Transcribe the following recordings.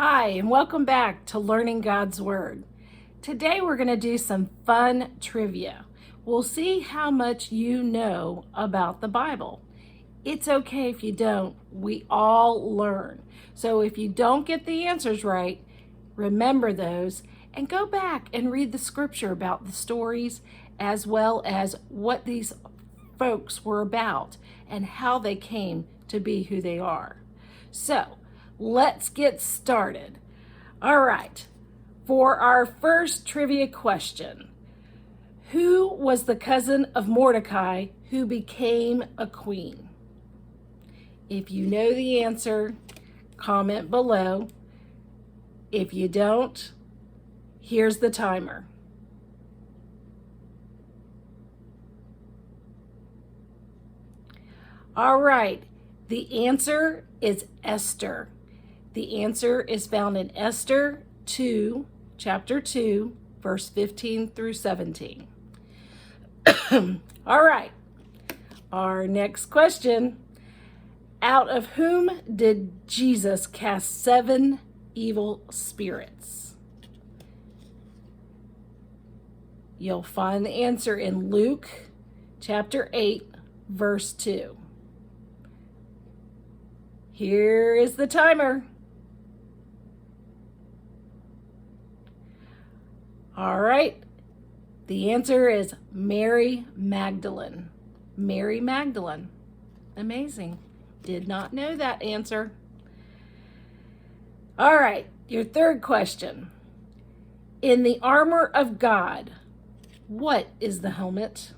Hi, and welcome back to Learning God's Word. Today we're going to do some fun trivia. We'll see how much you know about the Bible. It's okay if you don't. We all learn. So if you don't get the answers right, remember those and go back and read the scripture about the stories as well as what these folks were about and how they came to be who they are. So, let's get started. All right, for our first trivia question, who was the cousin of Mordecai who became a queen? If you know the answer, comment below. If you don't, here's the timer. All right, the answer is Esther. The answer is found in Esther 2, chapter 2, verse 15 through 17. All right, our next question. Out of whom did Jesus cast 7 evil spirits? You'll find the answer in Luke chapter 8, verse 2. Here is the timer. All right, the answer is Mary Magdalene. Mary Magdalene. Amazing. Did not know that answer. All right, your third question. In the armor of God, what is the helmet?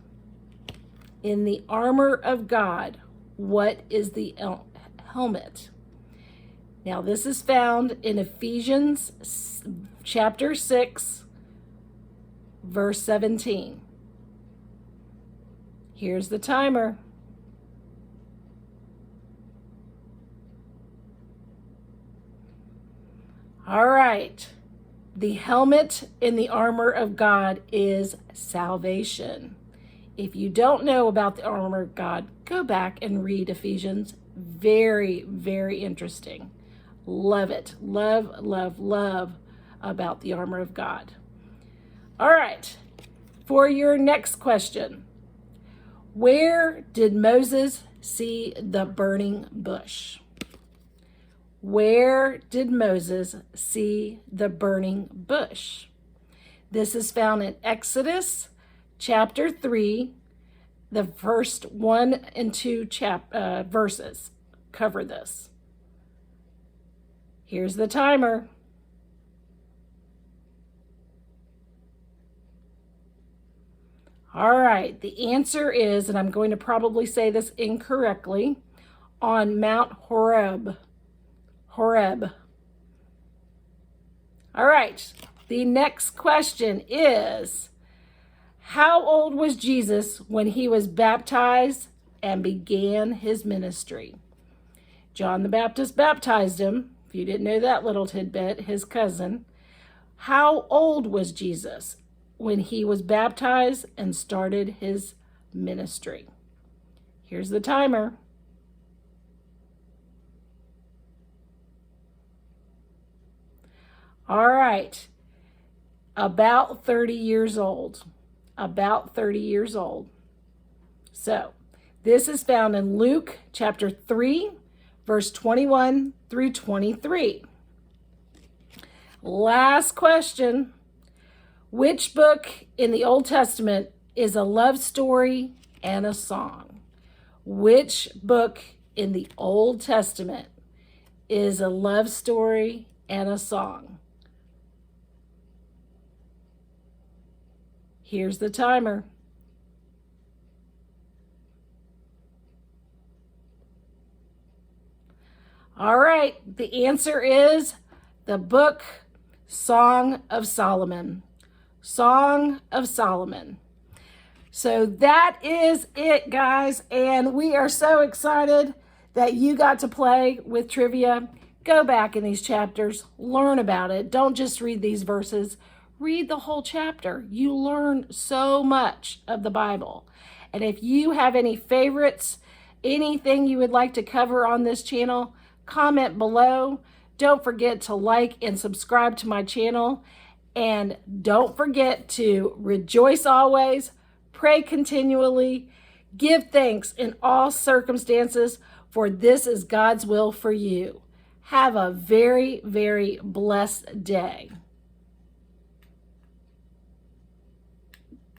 In the armor of God, what is the helmet? Now, this is found in Ephesians chapter 6, verse 17. Here's the timer. All right. The helmet in the armor of God is salvation. If you don't know about the armor of God, go back and read Ephesians. Very, very interesting. Love it. Love, love, love about the armor of God. All right. For your next question, where did Moses see the burning bush? Where did Moses see the burning bush? This is found in Exodus chapter 3. The first 1 and 2 verses cover this. Here's the timer. All right, the answer is, and I'm going to probably say this incorrectly, on Mount Horeb. Horeb. All right, the next question is, how old was Jesus when he was baptized and began his ministry? John the Baptist baptized him. If you didn't know that little tidbit, his cousin. How old was Jesus when he was baptized and started his ministry? Here's the timer. All right, about 30 years old. About 30 years old. So, this is found in Luke chapter 3, verse 21 through 23. Last question. Which book in the Old Testament is a love story and a song? Which book in the Old Testament is a love story and a song? Here's the timer. All right, the answer is the book Song of Solomon. Song of Solomon. So that is it, guys, and we are so excited that you got to play with trivia. Go back in these chapters, learn about it. Don't just read these verses. Read the whole chapter. You learn so much of the Bible. And if you have any favorites, anything you would like to cover on this channel, comment below. Don't forget to like and subscribe to my channel. And don't forget to rejoice always, pray continually, give thanks in all circumstances, for this is God's will for you. Have a very, very blessed day.